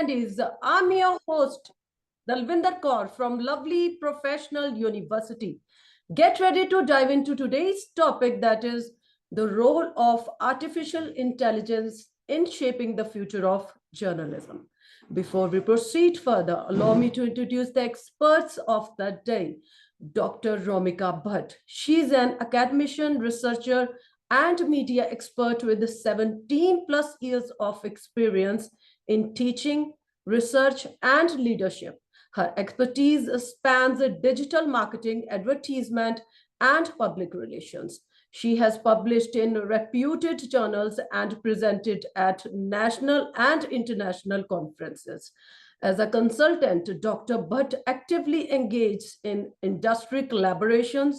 I'm your host, Dalvinder Kaur from Lovely Professional University. Get ready to dive into today's topic, that is the role of artificial intelligence in shaping the future of journalism. Before we proceed further, allow me to introduce the experts of the day. Dr. Romika Bhatt. She's an academician, researcher, and media expert with 17 plus years of experience in teaching, research, and leadership. Her expertise spans digital marketing, advertisement, and public relations. She has published in reputed journals and presented at national and international conferences. As a consultant, Dr. Bhatt actively engaged in industry collaborations,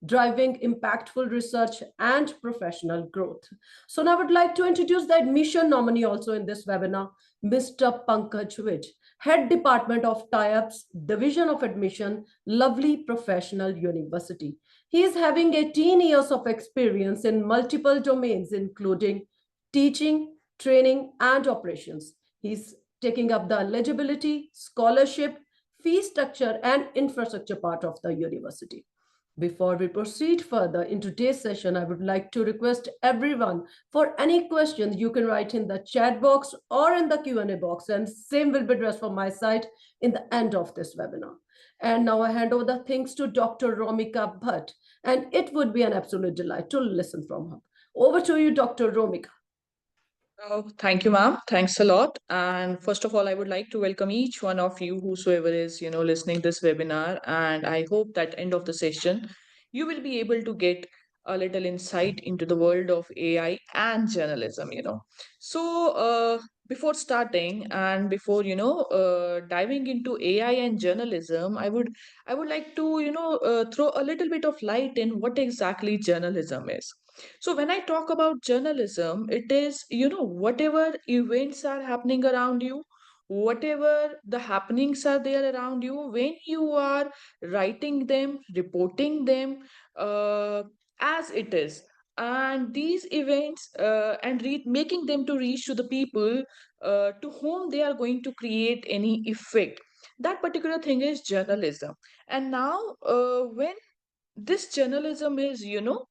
driving impactful research and professional growth. So now I would like to introduce the admission nominee also in this webinar, Mr. Pankaj Vij, Head Department of Tie-Ups, Division of Admission, Lovely Professional University. He is having 18 years of experience in multiple domains, including teaching, training, and operations. He's taking up the eligibility, scholarship, fee structure, and infrastructure part of the university. Before we proceed further in today's session, I would like to request everyone for any questions you can write in the chat box or in the Q&A box, and same will be addressed from my side in the end of this webinar. And now I hand over the things to Dr. Romika Bhatt, and it would be an absolute delight to listen from her. Over to you, Dr. Romika. Oh, thank you, ma'am. Thanks a lot. And first of all, I would like to welcome each one of you, whosoever is, listening this webinar. And I hope that end of the session, you will be able to get a little insight into the world of AI and journalism. So, before starting and before, diving into AI and journalism, I would like to, throw a little bit of light in what exactly journalism is. So when I talk about journalism, it is, whatever events are happening around you, whatever the happenings are there around you, when you are writing them, reporting them as it is. And these events and making them to reach to the people to whom they are going to create any effect. That particular thing is journalism. And now, when this journalism is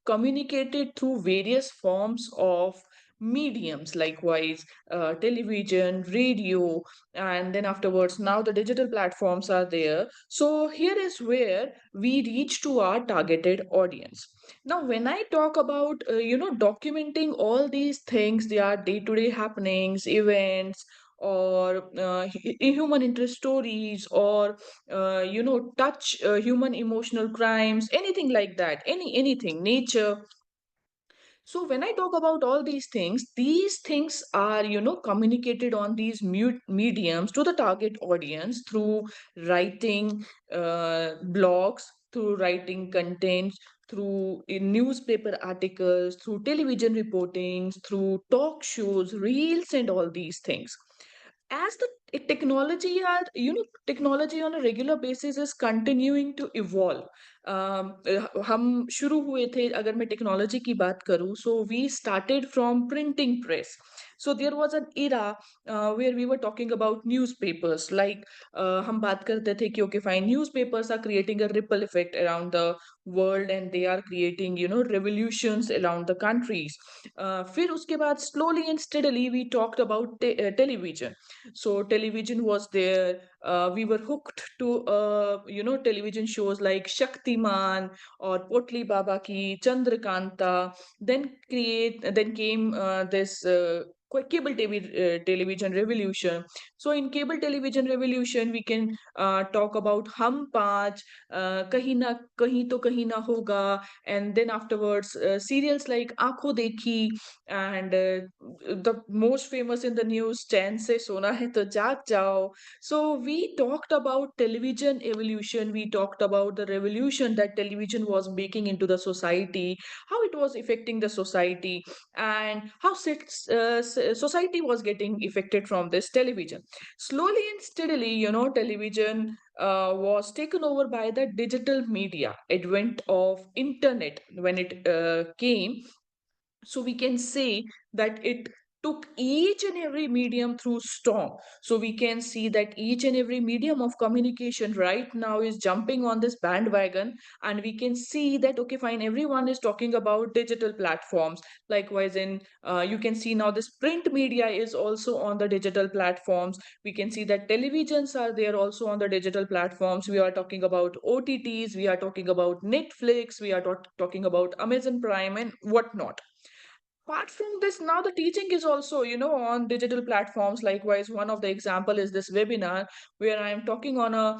communicated through various forms of mediums, likewise television, radio, and then afterwards now the digital platforms are there. So here is where we reach to our targeted audience. Now when I talk about documenting all these things, they are day to day happenings, events, or human interest stories, or touch human emotional crimes, anything like that, anything, nature. So when I talk about all these things are communicated on these mediums to the target audience through writing blogs, through writing content, through newspaper articles, through television reportings, through talk shows, reels, and all these things. As the technology on a regular basis is continuing to evolve. हम शुरू हुए थे, अगर मैं technology की बात करूं, so we started from printing press. So there was an era where we were talking about newspapers, like हम बात करते थे कि okay fine, newspapers are creating a ripple effect around the world, and they are creating revolutions around the countries. फिर उसके बाद slowly and steadily we talked about television. So television was there. We were hooked to television shows like Shaktiman or Potli Baba Ki, Chandrakanta. Then came this cable TV television revolution. So in cable television revolution, we can talk about Hum Paanch, Kahin Na Kahin To Kahin Na Hoga, and then afterwards serials like Aankho Dekhi, and the most famous in the news, Chain Se Sona Hai To Jaag Jao. So we talked about television evolution. We talked about the revolution that television was making into the society, how it was affecting the society, and how society was getting affected from this television. Slowly and steadily, television was taken over by the digital media, advent of internet when it came. So we can say that it took each and every medium through storm. So we can see that each and every medium of communication right now is jumping on this bandwagon, and we can see that, okay, fine, everyone is talking about digital platforms. Likewise, in you can see now this print media is also on the digital platforms. We can see that televisions are there also on the digital platforms. We are talking about OTTs, we are talking about Netflix, we are talking about Amazon Prime and whatnot. Apart from this, now the teaching is also, on digital platforms. Likewise, one of the example is this webinar where I am talking on a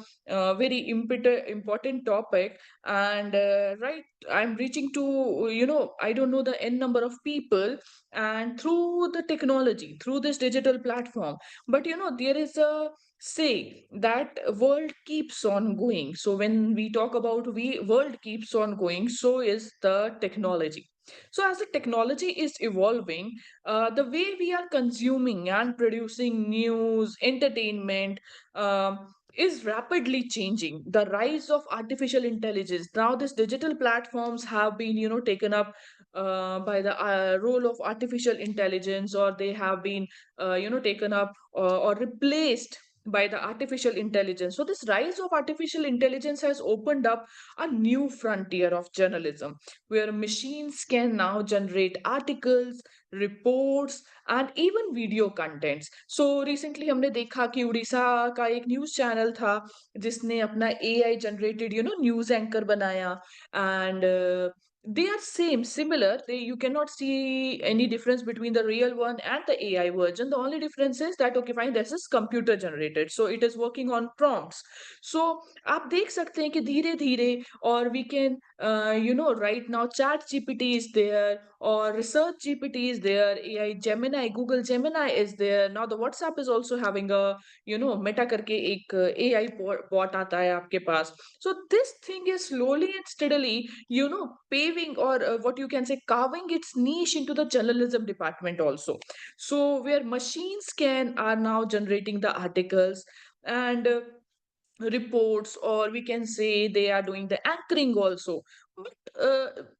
very important topic. And right, I'm reaching to, I don't know, the n number of people, and through the technology, through this digital platform. But there is a say that world keeps on going. So when we talk about we world keeps on going, so is the technology. So, as the technology is evolving, the way we are consuming and producing news, entertainment, is rapidly changing. The rise of artificial intelligence. Now, these digital platforms have been, taken up by the role of artificial intelligence, or they have been, taken up or replaced by the artificial intelligence. So, this rise of artificial intelligence has opened up a new frontier of journalism where machines can now generate articles, reports, and even video contents. So recently हमने देखा कि उड़ीसा का एक news channel था जिसने अपना AI generated news anchor बनाया, and they are similar. You cannot see any difference between the real one and the AI version. The only difference is that, okay, fine, this is computer generated, so it is working on prompts. So आप देख सकते हैं कि धीरे धीरे, or we can right now chat GPT is there, or research GPT is there, AI Gemini, Google Gemini is there. Now the WhatsApp is also having a meta करके एक AI bot आता है आपके पास. So this thing is slowly and steadily paving, or what you can say, carving its niche into the journalism department also. So where machines can are now generating the articles and reports, or we can say they are doing the anchoring also. But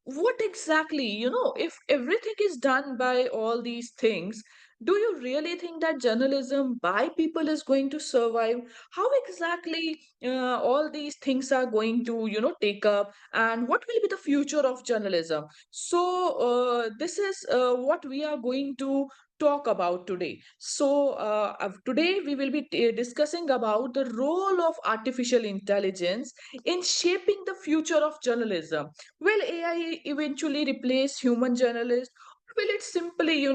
what exactly, if everything is done by all these things, do you really think that journalism by people is going to survive? How exactly all these things are going to take up, and what will be the future of journalism? So this is what we are going to talk about today. So, today we will be discussing about the role of artificial intelligence in shaping the future of journalism. Will AI eventually replace human journalists? Or will it simply,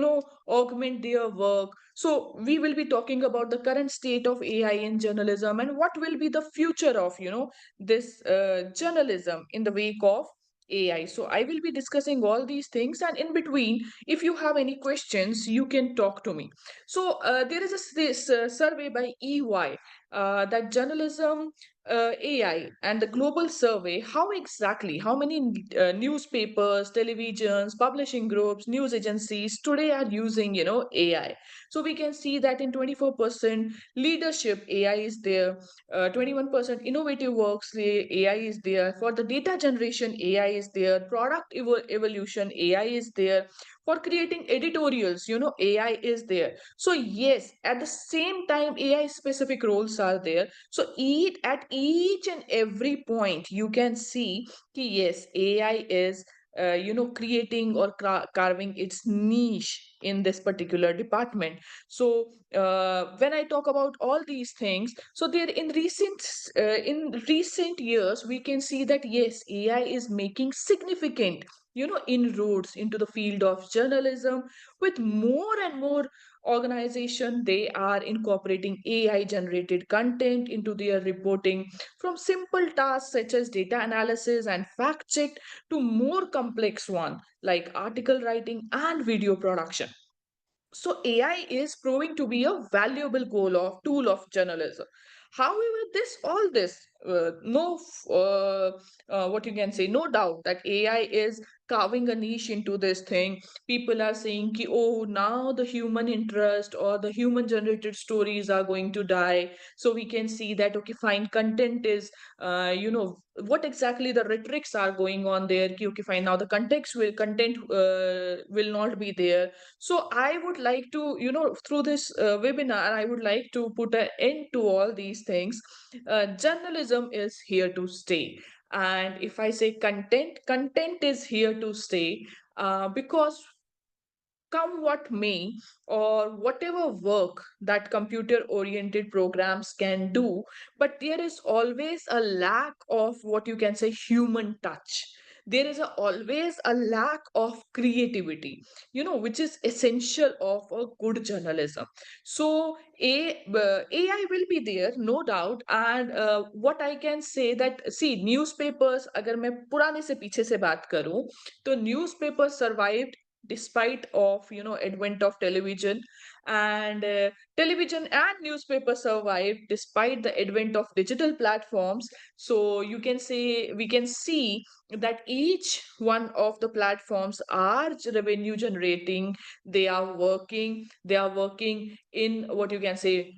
augment their work? So, we will be talking about the current state of AI in journalism and what will be the future of, this journalism in the wake of AI. So I will be discussing all these things, and in between, if you have any questions, you can talk to me. So there is this survey by EY, that journalism, AI, and the global survey. How exactly? How many newspapers, televisions, publishing groups, news agencies today are using AI? So we can see that in 24% leadership AI is there, 21% innovative works AI is there, for the data generation AI is there, product evolution AI is there, for creating editorials AI is there. So yes, at the same time AI specific roles are there. So at each and every point you can see कि yes, AI is creating or carving its niche in this particular department. So when I talk about all these things, so there in recent years we can see that yes, AI is making significant inroads into the field of journalism. With more and more organization, they are incorporating AI generated content into their reporting, from simple tasks such as data analysis and fact check to more complex one like article writing and video production. So AI is proving to be a valuable tool of journalism. However, this all this no what you can say, no doubt that AI is carving a niche into this thing. People are saying ki, oh, now the human interest or the human generated stories are going to die. So we can see that, okay, fine, content is what exactly the rhetorics are going on there ki, okay, fine, now the content will not be there. So I would like to, through this webinar, I would like to put an end to all these things. Journalism is here to stay. And if I say content is here to stay, because come what may, or whatever work that computer oriented programs can do, but there is always a lack of what you can say human touch. There is always a lack of creativity, which is essential of a good journalism. So AI will be there, no doubt. And what I can say that, see, newspapers, agar मैं पुराने से पीछे से बात करूं, तो newspapers survived despite of advent of television. And television and newspaper survived despite the advent of digital platforms. So you can say, we can see that each one of the platforms are revenue generating. They are working in what you can say,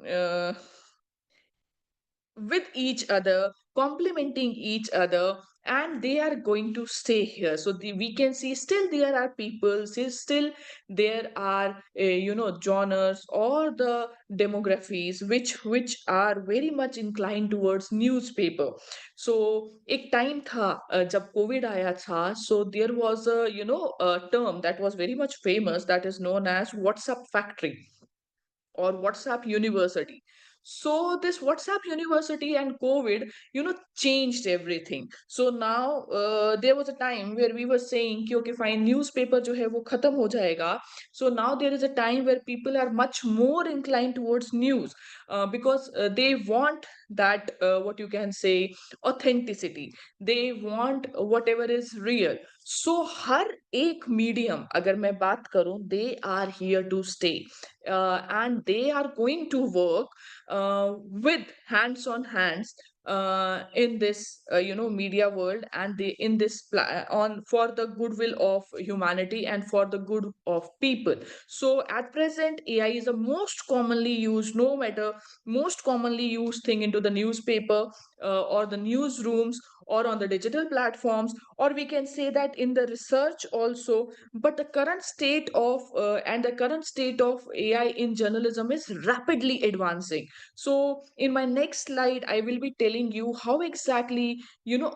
uh, with each other, complementing each other, and they are going to stay here. So we can see still there are people, still there are genres or the demographies which are very much inclined towards newspaper. So एक time था, जब covid आया था, so there was a term that was very much famous, that is known as WhatsApp factory or WhatsApp University. So this WhatsApp University and COVID, changed everything. So now there was a time where we were saying, कि, okay, fine, newspaper जो है वो खत्म हो जाएगा. So now there is a time where people are much more inclined towards news, because they want that what you can say, authenticity. They want whatever is real. So हर एक medium, अगर मैं बात करूं, they are here to stay. And they are going to work with hands on hands in this media world, and they in this on for the goodwill of humanity and for the good of people. So at present, AI is the most commonly used, no matter, most commonly used thing into the newspaper, or the newsrooms, or on the digital platforms, or we can say that in the research also. But the current state of and the current state of AI in journalism is rapidly advancing. So in my next slide, I will be telling you how exactly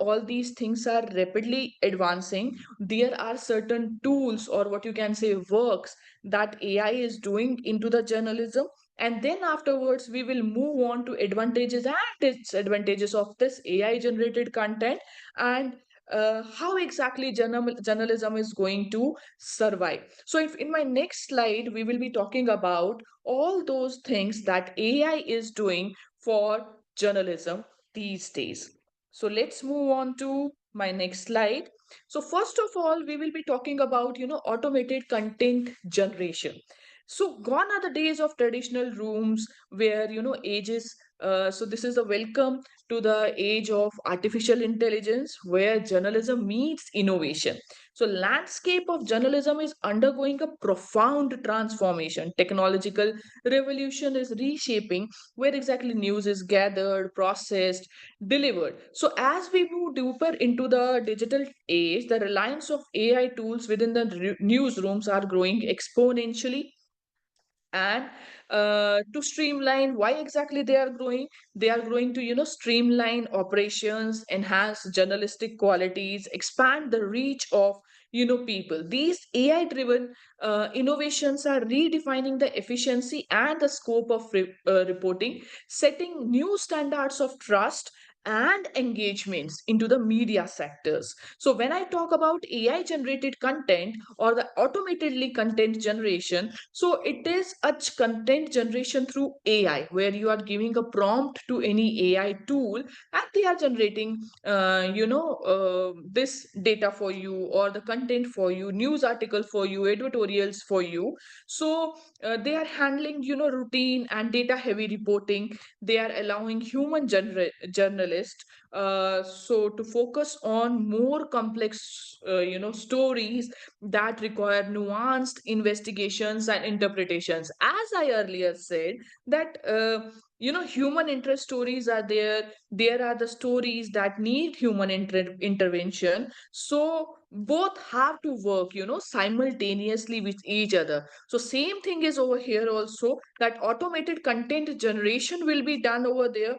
all these things are rapidly advancing. There are certain tools, or what you can say, works that AI is doing into the journalism. And then afterwards, we will move on to advantages and disadvantages of this AI generated content, and how exactly journalism is going to survive. So, if in my next slide, we will be talking about all those things that AI is doing for journalism these days. So, let's move on to my next slide. So, first of all, we will be talking about automated content generation. So, gone are the days of traditional rooms where ages. So, this is a welcome to the age of artificial intelligence where journalism meets innovation. So landscape of journalism is undergoing a profound transformation. Technological revolution is reshaping where exactly news is gathered, processed, delivered. So as we move deeper into the digital age, the reliance of AI tools within the newsrooms are growing exponentially. And to streamline, why exactly they are growing to streamline operations, enhance journalistic qualities, expand the reach of people. These AI driven innovations are redefining the efficiency and the scope of reporting, setting new standards of trust and engagements into the media sectors. So when I talk about AI generated content or the automatedly content generation, so it is a content generation through AI where you are giving a prompt to any AI tool and they are generating this data for you or the content for you, news article for you, editorials for you. So they are handling routine and data heavy reporting. They are allowing human journalists so to focus on more complex stories that require nuanced investigations and interpretations. As I earlier said that human interest stories are there are the stories that need human intervention. So both have to work simultaneously with each other. So same thing is over here also, that automated content generation will be done over there,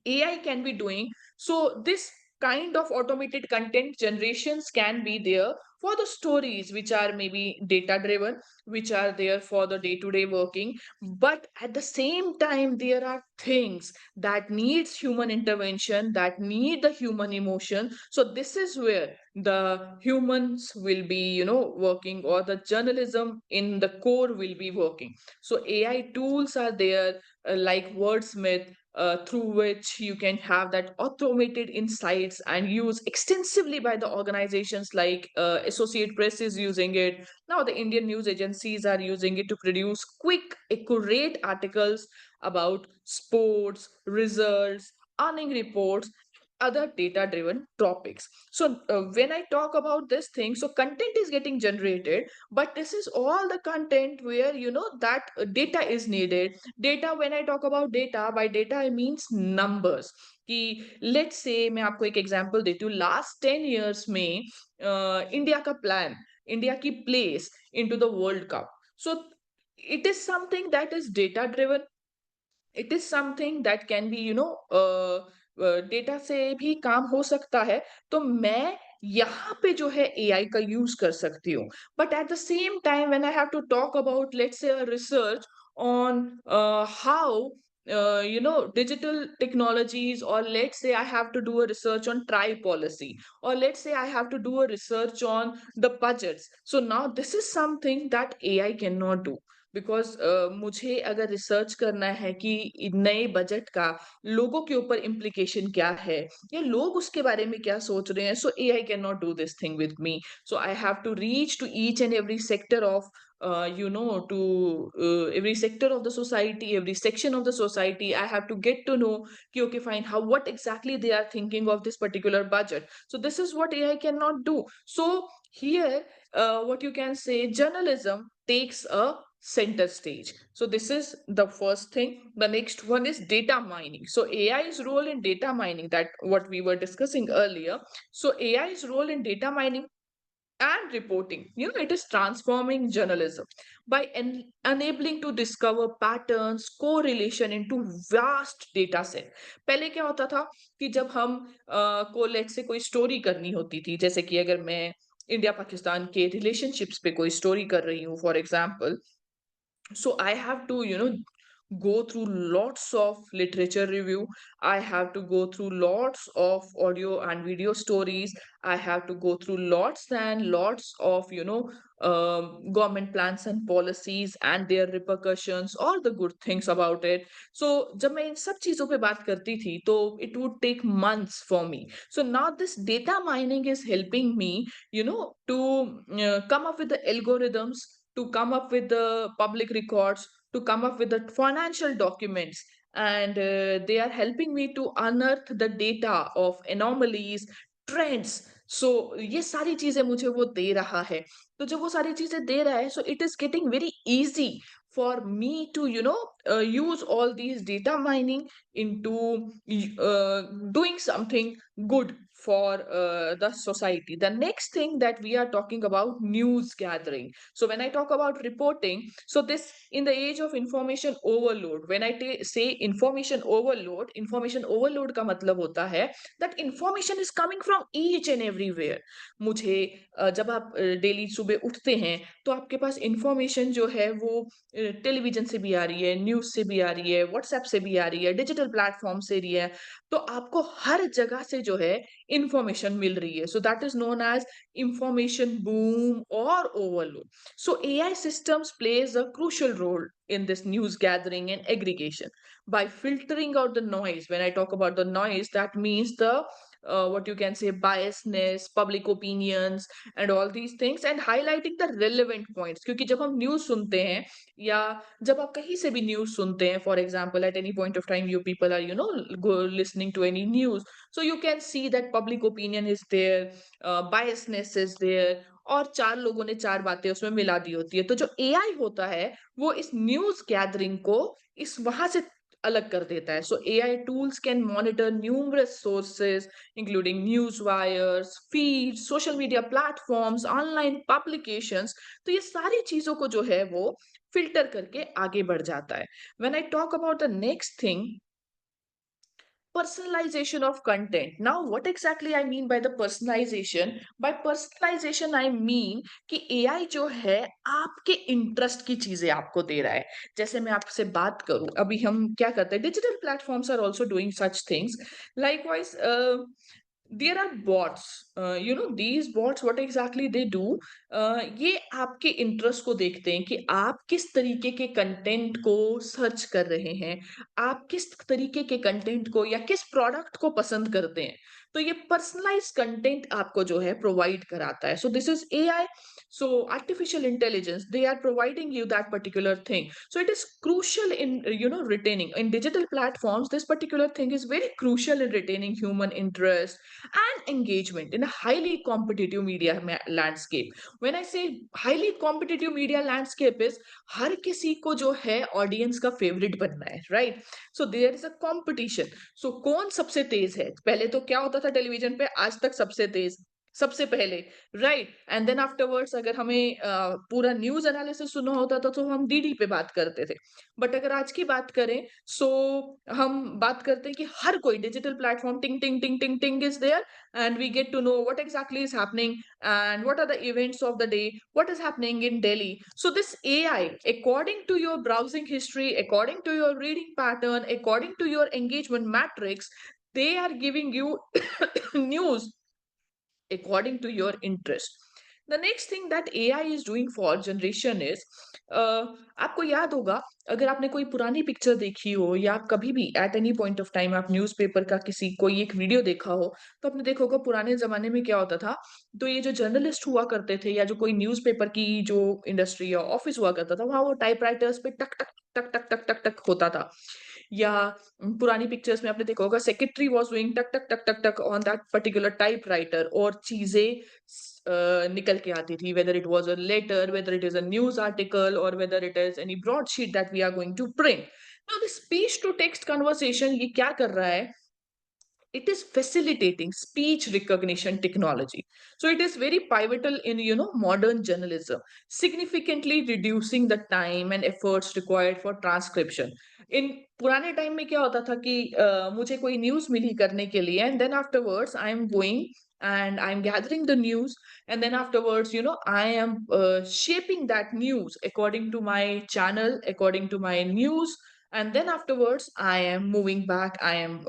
AI can be doing. So this kind of automated content generations can be there for the stories which are maybe data driven, which are there for the day to day working. But at the same time, there are things that needs human intervention, that need the human emotion. So this is where the humans will be working, or the journalism in the core will be working. So AI tools are there, like Wordsmith, through which you can have that automated insights and use extensively by the organizations like Associate Press is using it. Now the Indian news agencies are using it to produce quick, accurate articles about sports, results, earning reports, other data driven topics. So when I talk about this thing, so content is getting generated, but this is all the content where that data is needed. Data, when I talk about data, by data I means numbers. कि let's say मैं आपको एक example देती हूँ, last 10 years में India का plan, India की place into the world cup. So it is something that is data driven. It is something that can be data से भी काम हो सकता है. तो मैं यहाँ पे जो है एआई का यूज कर सकती हूँ. But at the same time when I have to talk about let's say research on how digital technologies, or let's say I have to do a research on tri policy, or let's say I have to do a research on the budgets. So now this is something that AI cannot do. Because मुझे अगर research करना है कि नए budget का लोगों के ऊपर इम्प्लीकेशन क्या है, या लोग उसके बारे में क्या सोच रहे हैं, so AI can not do this thing with me. So I have to reach to each and every sector of to every sector of the society, every section of the society. I have to get to know, okay, fine, how, what exactly they are thinking of this particular budget. So this is what AI cannot do. So here, what you can say, journalism takes a center stage. So this is the first thing. The next one is data mining. So AI's role in data mining, that what we were discussing earlier. So AI's role in data mining and reporting, it is transforming journalism by enabling to discover patterns, correlation into vast data set. पहले क्या होता था कि जब हम को late से कोई स्टोरी करनी होती थी, जैसे कि अगर मैं इंडिया पाकिस्तान के रिलेशनशिप्स पे कोई स्टोरी कर रही हूँ for example, so I have to go through lots of literature review. I have to go through lots of audio and video stories. I have to go through lots and lots of government plans and policies and their repercussions, all the good things about it. So जब मैं इन सब चीजों पे बात करती थी, तो it would take months for me. So now this data mining is helping me to come up with the algorithms, to come up with the public records, to come up with the financial documents, and they are helping me to unearth the data of anomalies, trends. So ये सारी चीजें मुझे वो दे रहा है. तो जब वो सारी चीजें दे रहा है, so it is getting very easy for me to use all these data mining into doing something good for the society. The next thing that we are talking about, news gathering. So when I talk about reporting, so this, in the age of information overload, when I say information overload का मतलब होता है that information is coming from each and everywhere. मुझे जब आप daily सुबह उठते हैं तो आपके पास इंफॉर्मेशन जो है वो टेलीविजन से भी आ रही है, न्यूज से भी आ रही है, व्हाट्सएप से भी आ रही है, डिजिटल प्लेटफॉर्म से रही है, तो आपको हर जगह से जो है इंफॉर्मेशन मिल रही है. So that is known as information boom और overload. So AI systems plays a crucial role in this news gathering and aggregation by filtering out the noise. When I talk about the noise, that means the what you can say biasness, public opinions and all these things, and highlighting the relevant points. क्योंकि जब हम news सुनते हैं या जब आप कहीं से भी न्यूज सुनते हैं, for example at any point of time you people are go listening to any news, so you can see that public opinion is there, biasness is there, और चार लोगों ने चार बातें उसमें मिला दी होती है. तो जो एआई होता है वो इस न्यूज गैदरिंग को इस वहां से अलग कर देता है. सो AI tools can monitor numerous sources including news wires, feed, social media platforms, online publications. तो ये सारी चीजों को जो है वो फिल्टर करके आगे बढ़ जाता है. When I talk about the next thing, personalization of content. Now what exactly I mean by the personalization? By personalization I mean कि AI जो है आपके इंटरेस्ट की चीजें आपको दे रहा है. जैसे मैं आपसे बात करूं, अभी हम क्या करते हैं, digital platforms are also doing such things. Likewise, there are bots. These bots, what exactly they do, ये आपके इंटरेस्ट को देखते हैं कि आप किस तरीके के कंटेंट को सर्च कर रहे हैं, आप किस तरीके के कंटेंट को या किस प्रोडक्ट को पसंद करते हैं. तो ये पर्सनलाइज कंटेंट आपको जो है प्रोवाइड कराता है. So this is AI. So artificial intelligence, they are providing you that particular thing. So it is crucial in retaining in digital platforms. This particular thing is very crucial in retaining human interest and engagement in a highly competitive media landscape. When I say highly competitive media landscape is हर किसी को जो है audience का favourite बनना है, right? So there is a competition. So कौन सबसे तेज है? पहले तो क्या होता था टेलीविजन पे, आज तक सबसे तेज सबसे पहले, राइट? एंड देन आफ्टरवर्ड्स अगर हमें पूरा न्यूज एनालिसिस सुनना होता था तो हम डीडी पे बात करते थे. बट अगर आज की बात करें, सो हम बात करते हैं कि हर कोई डिजिटल प्लेटफॉर्म, टिंग ting ting ting ting is there, and we get to know what exactly is happening and what are the events of the day, what is happening in Delhi. So this AI, according to your browsing history, according to your reading pattern, according to your engagement matrix, they are giving you news according to your interest. The next thing that AI is doing for generation is, आपको याद होगा, अगर आपने कोई पुरानी picture देखी हो या आप कभी भी eight any point of time आप न्यूज़पेपर का किसी कोई एक वीडियो देखा हो, तो आपने देखा होगा पुराने जमाने में क्या होता था. तो ये जो जर्नलिस्ट हुआ करते थे या जो कोई न्यूज़पेपर की जो इंडस्ट्री या ऑफिस हुआ करता था, वहां वो टाइपराइटर्स पे टक टक टक टक टक टक टक होता था. या पुरानी पिक्चर्स में आपने देखा होगा सेक्रेटरी वाज डूइंग टक टक टक टक टक ऑन दैट पर्टिकुलर टाइपराइटर, और चीजें निकल के आती थी, whether it was a letter, whether it is a news article, or whether it is any broadsheet that we are going to print. Now the speech to text conversation ये क्या कर रहा है? It is facilitating speech recognition technology. So it is very pivotal in modern journalism, significantly reducing the time and efforts required for transcription. In पुराने time में क्या होता था कि मुझे कोई न्यूज मिली करने के लिए, and then afterwards I am going and I'm gathering the news, and then afterwards I am shaping that news according to my channel, according to my news, and then afterwards I am moving back, I am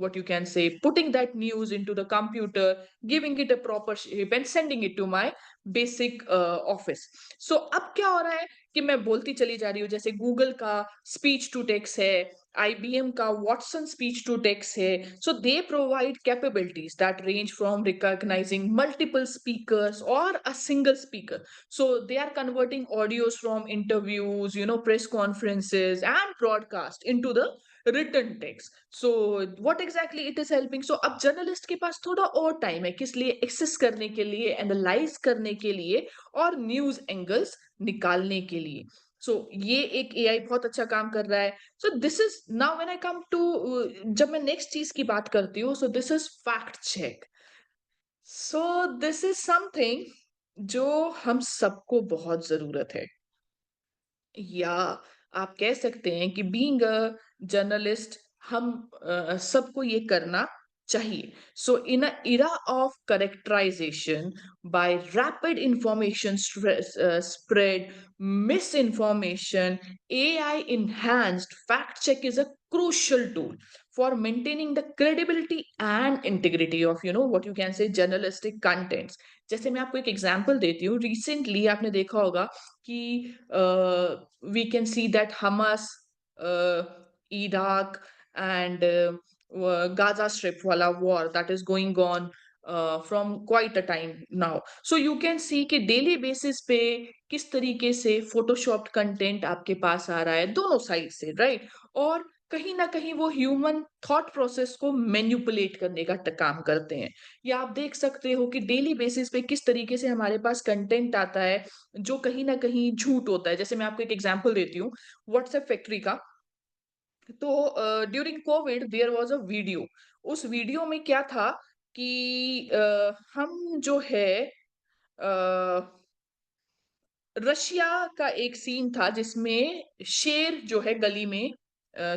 what you can say putting that news into the computer, giving it a proper shape and sending it to my basic office. So अब क्या हो रहा है कि मैं बोलती चली जा रही हूँ, जैसे गूगल का स्पीच टू टेक्स्ट है, IBM का वॉटसन स्पीच टू टेक्स्ट है. So they provide capabilities that range from recognising multiple speakers और a single speaker. So they are converting audios from interviews, press conferences and broadcast into the written text. So what exactly it is helping? So अब journalist के पास थोड़ा और time है किस लिए? Access करने के लिए, एनालाइज करने के लिए और न्यूज एंगल्स निकालने के लिए. सो ये एक एआई बहुत अच्छा काम कर रहा है। So this is now when I come to, जब मैं नेक्स्ट चीज की बात करती हूँ, so this is fact check. So this is something जो हम सबको बहुत जरूरत है, या आप कह सकते हैं कि बीइंग अ जर्नलिस्ट हम सबको ये करना चाहिए। So in a era of characterisation by rapid information spread, misinformation, AI enhanced fact check is a crucial tool for maintaining the credibility and integrity of, what you can say, journalistic contents. जैसे मैं आपको एक example देती हूँ, recently आपने देखा होगा कि we can see that Hamas, Iraq, and Gaza Strip wala war that is going on from quite a time now. So you can see कि डेली बेसिस पे किस तरीके से फोटोशॉप्ड कंटेंट आपके पास आ रहा है दोनों साइड से, राइट? और कहीं ना कहीं वो ह्यूमन थॉट प्रोसेस को मैन्युपुलेट करने का काम करते हैं। या आप देख सकते हो कि डेली बेसिस पे किस तरीके से हमारे पास कंटेंट आता है जो कहीं ना कहीं झूठ होता है। जैसे मैं आपको एक एग्जांपल देती हूँ व्हाट्सएप फैक्ट्री का। तो during Covid there was a video. उस वीडियो में क्या था कि हम जो है रशिया का एक सीन था जिसमें शेर जो है गली में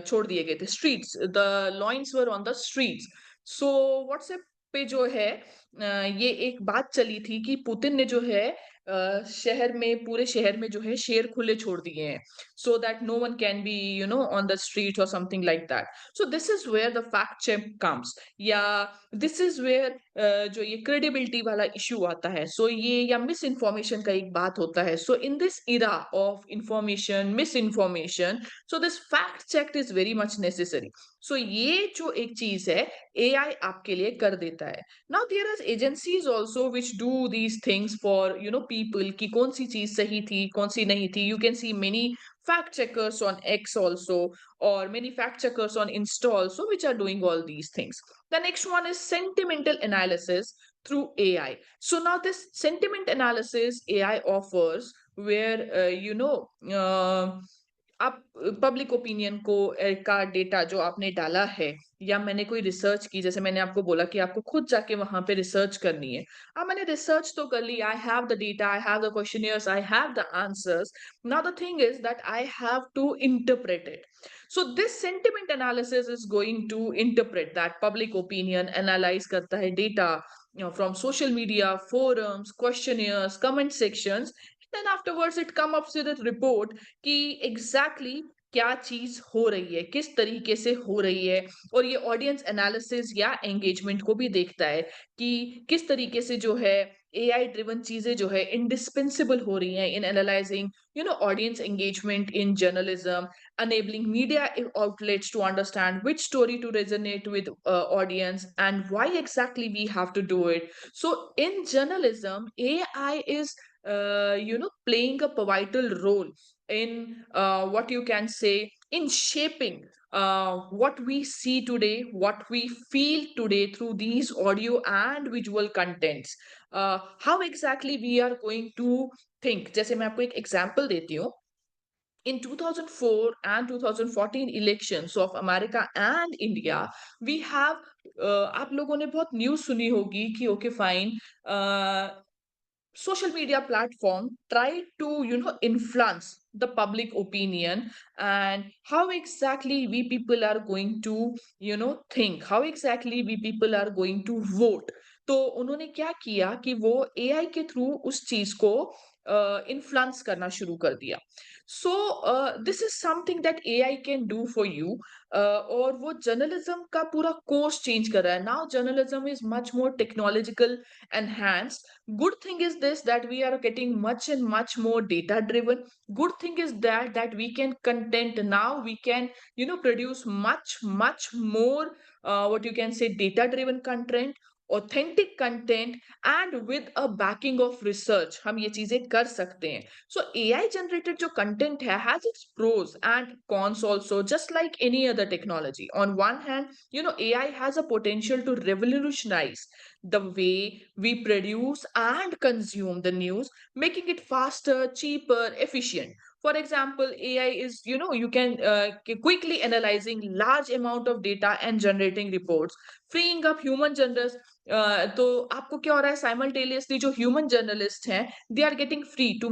छोड़ दिए गए थे, streets, the lions were on the streets. So WhatsApp पे जो है ये एक बात चली थी कि पुतिन ने जो है शहर में, पूरे शहर में जो है शेर खुले छोड़ दिए हैं, so that no one can be on the street और something like that. So this is where the fact check comes, या दिस इज वेयर जो ये क्रेडिबिलिटी वाला इश्यू आता है। सो ये या मिस इन्फॉर्मेशन का एक बात होता है। So in this era of information, misinformation, so this fact check is very much necessary. So ये जो एक चीज है एआई आपके लिए कर देता है। Now there are agencies also which do these things for people, कि कौन सी चीज सही थी कौन सी नहीं थी। You can see many fact checkers on X also, or many fact checkers on Insta also, which are doing all these things. The next one is sentimental analysis through AI. So now this sentiment analysis AI offers, where आप public opinion को का data जो आपने डाला है, या मैंने कोई रिसर्च की, जैसे मैंने आपको बोला कि आपको खुद जाके वहां पे रिसर्च करनी है। अब मैंने रिसर्च तो कर ली, I have the data, I have the questionnaires, I have the answers. Now the thing is that I have to interpret it. So this sentiment analysis is going to interpret that public opinion, analyze करता है data, from social media, forums, questionnaires, comment sections. Then afterwards it comes up with a report कि exactly क्या चीज हो रही है, किस तरीके से हो रही है। और ये ऑडियंस एनालिसिस या एंगेजमेंट को भी देखता है कि किस तरीके से जो है एआई ड्रिवन चीजें जो है इंडिस्पेंसिबल हो रही हैं इन analysing audience engagement in journalism, enabling media outlets to understand which story to resonate with audience and why exactly we have to do it. So in journalism AI is playing a pivotal role in what you can say in shaping what we see today, what we feel today through these audio and visual contents. How exactly we are going to think, जैसे मैं आपको एक example देती हूँ। In 2004 and 2014 elections of America and India, we have आप लोगों ने बहुत न्यूज़ सुनी होगी कि okay fine, social media platform try to influence the public opinion, and how exactly we people are going to think, how exactly we people are going to vote। तो उन्होंने क्या किया कि वो एआई के थ्रू उस चीज को इन्फ्लुएंस करना शुरू कर दिया। सो this is something that AI can do for you. और वो जर्नलिज्म का पूरा कोर्स चेंज कर रहा है। Now journalism is much more technological enhanced. Good thing is this, that we are getting much and much more data driven. Good thing is that we can content now, we can produce much more what you can say data driven content, authentic content, and with a backing of research हम ये चीजें कर सकते हैं। So AI generated जो content है has its pros and cons also, just like any other technology. On one hand, AI has a potential to revolutionize the way we produce and consume the news, making it faster, cheaper, efficient. For example, AI is, you can quickly analyzing large amount of data and generating reports, freeing up human journalists. तो आपको क्या हो रहा है, simultaneously जो human journalist हैं, they are getting free to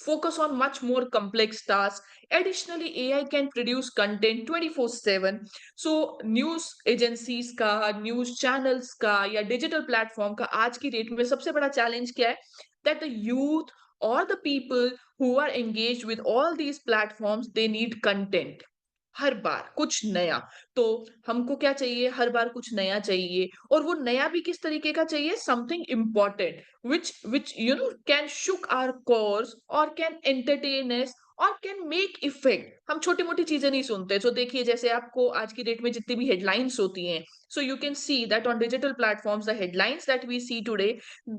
focus on much more complex tasks. Additionally, AI can produce content 24/7. So news agencies का, news channels का या डिजिटल प्लेटफॉर्म का आज की डेट में सबसे बड़ा चैलेंज क्या है, that the youth or the people who are engaged with all these platforms, they need content. हर बार कुछ नया। तो हमको क्या चाहिए, हर बार कुछ नया चाहिए, और वो नया भी किस तरीके का चाहिए, something important which can shook our cores or can entertain us और कैन मेक इफेक्ट। हम छोटी मोटी चीजें नहीं सुनते। तो देखिए, जैसे आपको आज की डेट में जितनी भी हेडलाइंस होती हैं, so you can see that on digital platforms the headlines that we see today,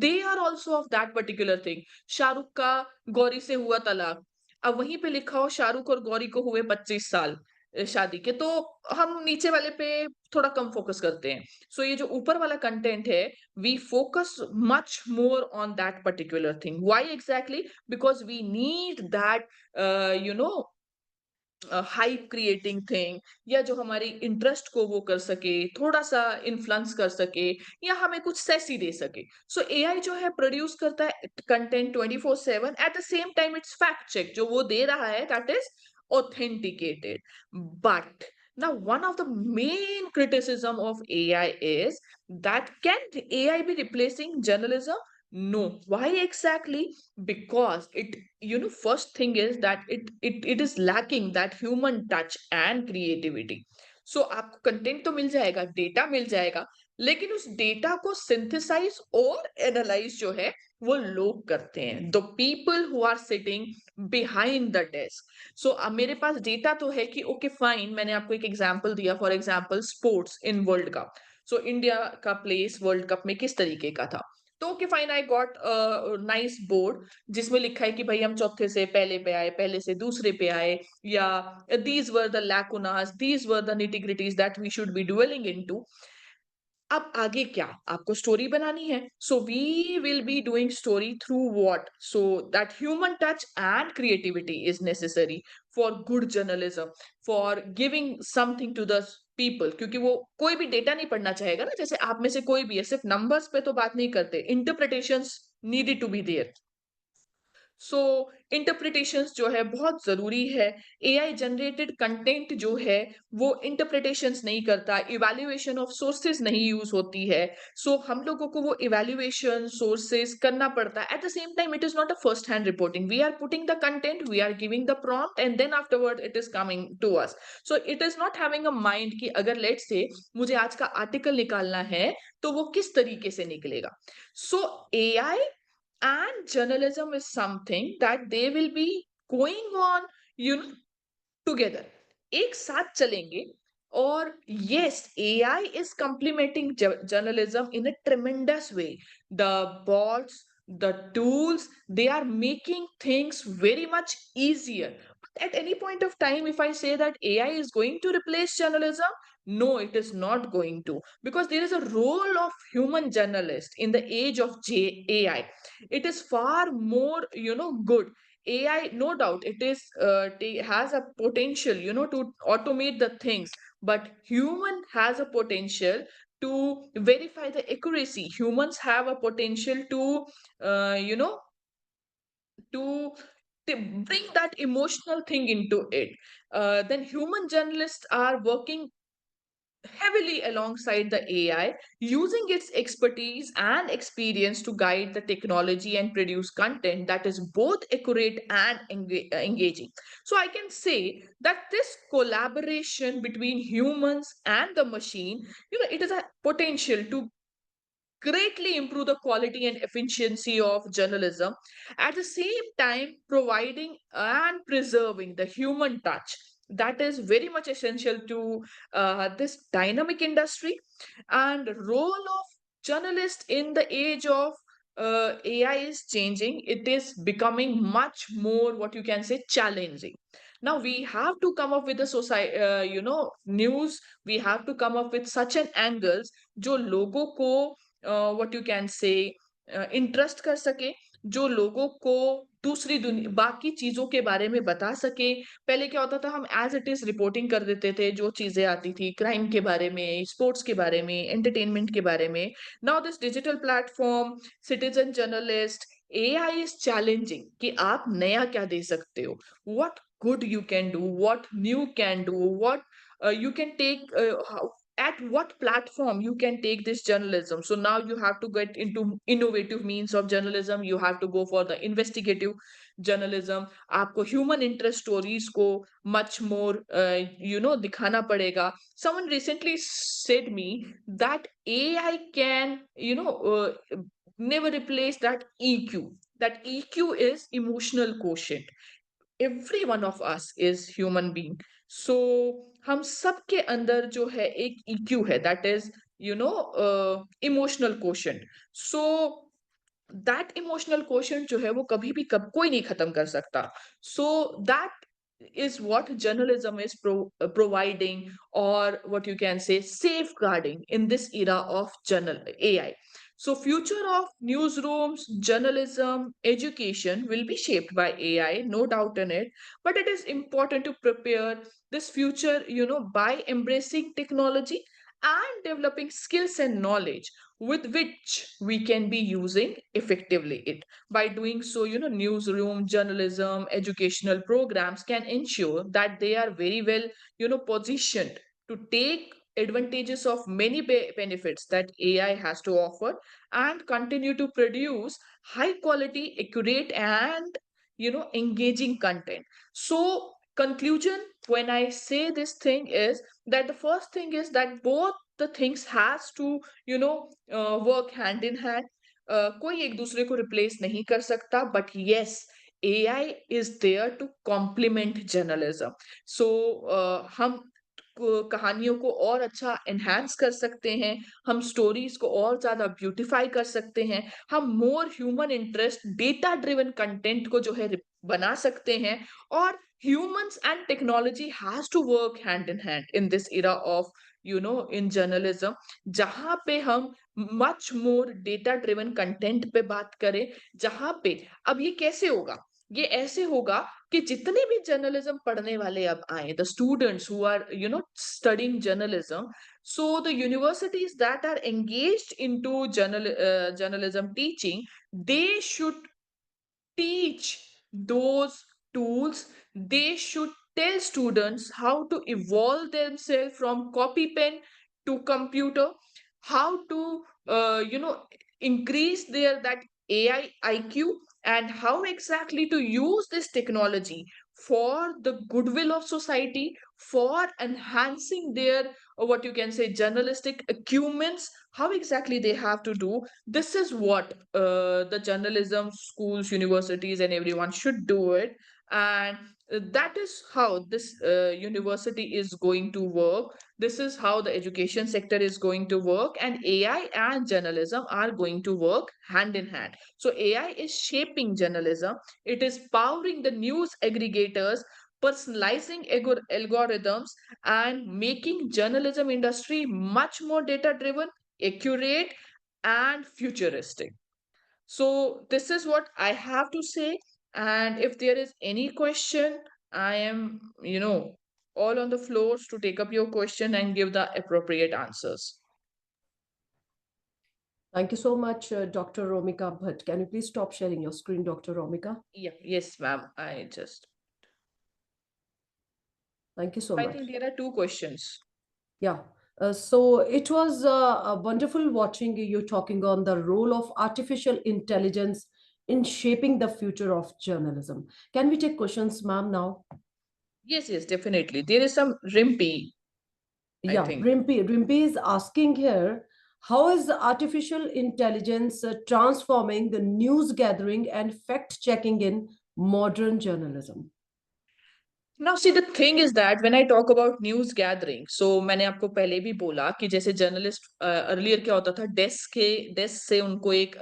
they are also of that particular thing. Shahrukh का गौरी से हुआ तलाक, अब वहीं पे लिखा हो शाहरुख और गौरी को हुए 25 साल शादी के, तो हम नीचे वाले पे थोड़ा कम फोकस करते हैं। सो ये जो ऊपर वाला कंटेंट है, we focus much more on that particular thing. Why exactly? Because we need that hype creating thing, या जो हमारी इंटरेस्ट को वो कर सके, थोड़ा सा इन्फ्लुएंस कर सके, या हमें कुछ सेसी दे सके। सो एआई जो है प्रोड्यूस करता है content 24/7, at the same time it's fact check, जो वो दे रहा है that is authenticated. But now one of the main criticism of AI is that can AI be replacing journalism? No. Why exactly? Because it, first thing is that it is lacking that human touch and creativity. So आपको content तो मिल जाएगा, data मिल जाएगा, लेकिन उस data को synthesise और analyse जो है वो लोग करते हैं, the people who are sitting behind the desk. So अब मेरे पास डेटा तो है कि ओके फाइन, मैंने आपको एक एग्जांपल दिया, for example sports in world cup. So India का प्लेस वर्ल्ड कप में किस तरीके का था, तो okay fine, I got nice board जिसमें लिखा है कि भाई हम चौथे से पहले पे आए, पहले से दूसरे पे आए, या these were the lacunas, these were the nitty gritties that we should be delving into. अब आगे क्या, आपको स्टोरी बनानी है, so we will be doing story through what, so that human touch and creativity is necessary for good journalism, for giving something to the people. क्योंकि वो कोई भी डेटा नहीं पढ़ना चाहेगा ना, जैसे आप में से कोई भी है, सिर्फ नंबर्स पे तो बात नहीं करते, interpretations needed to be there. So interpretations जो है बहुत जरूरी है। एआई जनरेटेड कंटेंट जो है वो इंटरप्रिटेशंस नहीं करता, इवैल्यूएशन ऑफ सोर्सेज नहीं यूज होती है। सो हम लोगों को वो इवैल्यूएशन सोर्सेज करना पड़ता है। At the same time it is not a first hand reporting, we are putting the content, we are giving the prompt and then afterward it is coming to us. So it is not having a mind कि अगर let's say मुझे आज का article निकालना है तो वो किस तरीके से निकलेगा। सो AI and journalism is something that they will be going on, together, एक साथ चलेंगे। और yes, AI is complementing journalism in a tremendous way. The bots, the tools, they are making things very much easier. But at any point of time, if I say that AI is going to replace journalism, no, it is not going to, because there is a role of human journalist in the age of AI. It is far more, good. AI, no doubt, it is has a potential, to automate the things, but human has a potential to verify the accuracy. Humans have a potential to, to, to bring that emotional thing into it. Then human journalists are working heavily alongside the AI, using its expertise and experience to guide the technology and produce content that is both accurate and engaging. So, I can say that this collaboration between humans and the machine, it is a potential to greatly improve the quality and efficiency of journalism, at the same time providing and preserving the human touch that is very much essential to this dynamic industry. And role of journalist in the age of AI is changing. It is becoming much more, what you can say, challenging. Now we have to come up with a society, news. We have to come up with such an angles जो लोगों को, what you can say, interest कर सके, जो लोगों को दूसरी दुनिया बाकी चीजों के बारे में बता सके। पहले क्या होता था, हम एज इट इज रिपोर्टिंग कर देते थे, जो चीजें आती थी क्राइम के बारे में, स्पोर्ट्स के बारे में, एंटरटेनमेंट के बारे में। Now this digital platform, citizen journalist, AI is challenging कि आप नया क्या दे सकते हो, what good you can do, what new can do, what you can take at what platform you can take this journalism. So now you have to get into innovative means of journalism, you have to go for the investigative journalism, आपको human interest stories को much more दिखाना पड़ेगा. Someone recently said me that AI can never replace that EQ. That EQ is emotional quotient. Every one of us is human being. So हम सबके अंदर जो है एक EQ है, that is emotional quotient. So that emotional quotient जो है वो कभी भी कोई नहीं खत्म कर सकता. So that is what journalism is providing, or what you can say safeguarding in this era of journal AI. So future of newsrooms, journalism, education will be shaped by AI, no doubt in it. But it is important to prepare this future, by embracing technology and developing skills and knowledge with which we can be using effectively it. By doing so, newsroom journalism, educational programs can ensure that they are very well positioned to take advantages of many benefits that AI has to offer, and continue to produce high quality, accurate, and engaging content. So conclusion, when I say this thing, is that the first thing is that both the things has to work hand in hand. कोई एक दूसरे को replace नहीं कर सकता, but yes, AI is there to complement journalism. So हम कहानियों को और अच्छा एनहांस कर सकते हैं, हम स्टोरीज को और ज्यादा ब्यूटिफाई कर सकते हैं, हम more human interest data driven content को जो है बना सकते हैं. और humans and technology has to work hand in hand in this era of in journalism, जहां पे हम much more data driven content पे बात करें. जहां पे अब ये कैसे होगा, ये ऐसे होगा कि जितने भी जर्नलिज्म पढ़ने वाले अब आए, the students who are studying journalism, so the universities that are engaged into journalism teaching, they should teach those tools. They should tell students how to evolve themselves from copy pen to computer, how to increase their that AI IQ, and how exactly to use this technology for the goodwill of society, for enhancing their what you can say journalistic acumeness, how exactly they have to do. This is what the journalism schools, universities, and everyone should do it. And that is how this university is going to work. This is how the education sector is going to work, and AI and journalism are going to work hand in hand. So AI is shaping journalism, it is powering the news aggregators, personalizing algorithms, and making journalism industry much more data driven, accurate, and futuristic. So this is what I have to say. And if there is any question, I am, all on the floors to take up your question and give the appropriate answers. Thank you so much, Dr. Romika Bhatt. Can you please stop sharing your screen, Dr. Romika? Yeah, yes, ma'am. I just. Thank you so I much. think there are two questions. Yeah. So it was wonderful watching you talking on the role of artificial intelligence in shaping the future of journalism. Can we take questions, ma'am, now? Yes, definitely. There is some Rimpy, I Yeah, think. Rimpi is asking here, how is the artificial intelligence transforming the news gathering and fact checking in modern journalism? Now see, the thing is that when I talk about news gathering, so मैंने आपको पहले भी बोला कि जैसे journalist earlier क्या होता था, डेस्क से उनको एक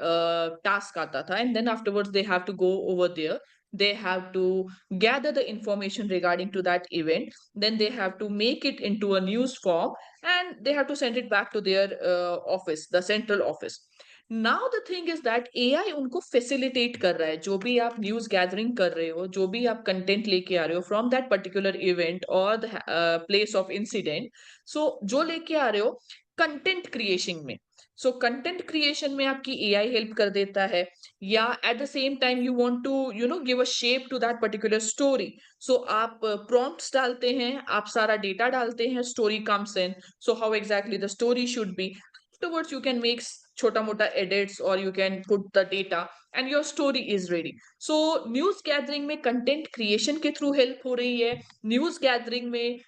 टास्क आता था, and then afterwards they have to go over there, they have to gather the information regarding to that event, then they have to make it into a news form, and they have to send it back to their office, the central office. Now the thing is that AI उनको facilitate कर रहा है, जो भी आप news gathering कर रहे हो, जो भी आप कंटेंट लेके आ रहे हो फ्रॉम दैट पर्टिकुलर इवेंट और द प्लेस ऑफ इंसिडेंट, सो जो लेके आ रहे हो कंटेंट क्रिएशन में, सो कंटेंट क्रिएशन में आपकी एआई हेल्प कर देता है, या at the same time you want to give a shape to that particular story, so आप प्रॉम्प्ट्स डालते हैं, आप सारा डेटा डालते हैं, story comes in, so how exactly the story should be, afterwards you can make chota mota edits or you can put the data and your story is ready. So news gathering में content creation के through help हो रही है, news gathering में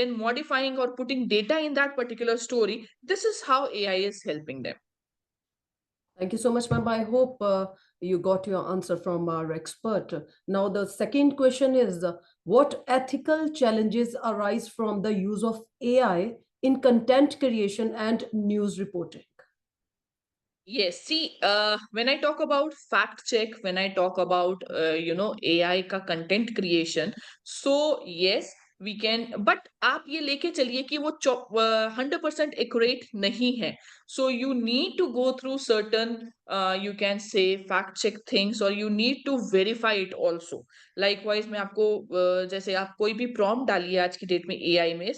then modifying or putting data in that particular story. This is how AI is helping them. Thank you so much, ma'am. I hope you got your answer from our expert. Now, the second question is what ethical challenges arise from the use of AI in content creation and news reporting? Yes, see, when I talk about fact check, when I talk about AI का content creation, so yes, we can, but आप ये लेके चलिए कि वो 100% accurate नहीं है. So you need to go through certain, you can say fact check things, or you need to verify it also. Likewise, मैं आपको जैसे आप कोई भी prompt डालिए आज की डेट में AI में,